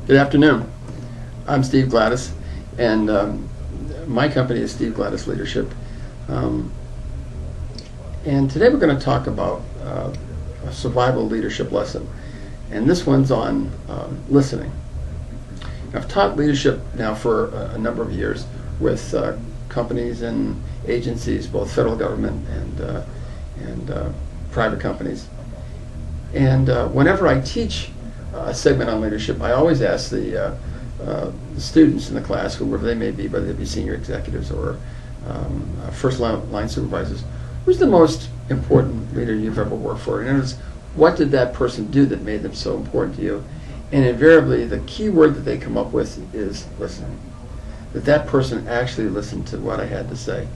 Good afternoon. I'm Steve Gladis, and my company is Steve Gladis Leadership. And today we're going to talk about a survival leadership lesson. And this one's on listening. I've taught leadership now for a number of years with companies and agencies, both federal government and private companies. And whenever I teach a segment on leadership, I always ask the students in the class, whoever they may be, whether they be senior executives or first line supervisors, who's the most important leader you've ever worked for? In other words, what did that person do that made them so important to you? And invariably, the key word that they come up with is listening. That person actually listened to what I had to say.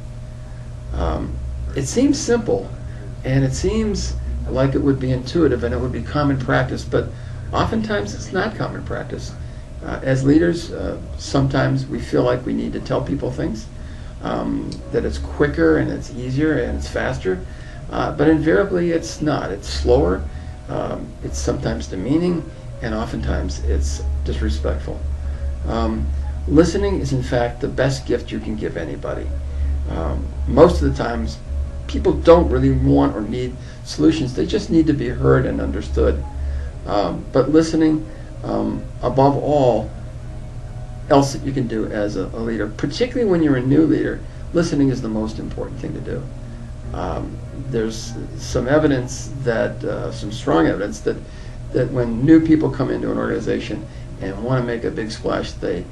It seems simple, and it seems like it would be intuitive and it would be common practice, but oftentimes it's not common practice. As leaders, sometimes we feel like we need to tell people things, that it's quicker and it's easier and it's faster, but invariably it's not. It's slower, it's sometimes demeaning, and oftentimes it's disrespectful. Listening is in fact the best gift you can give anybody. Most of the times people don't really want or need solutions, they just need to be heard and understood. But listening, above all else that you can do as a leader, particularly when you're a new leader, listening is the most important thing to do. There's some evidence that, some strong evidence that when new people come into an organization and want to make a big splash, they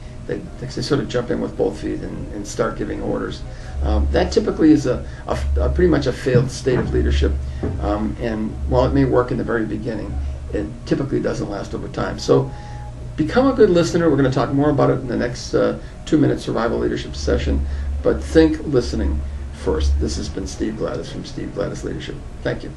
sort of jump in with both feet and start giving orders. That typically is a pretty much a failed state of leadership, and while it may work in the very beginning, it typically doesn't last over time. So become a good listener. We're going to talk more about it in the next 2-minute survival leadership session, but think listening first. This has been Steve Gladis from Steve Gladis Leadership. Thank you.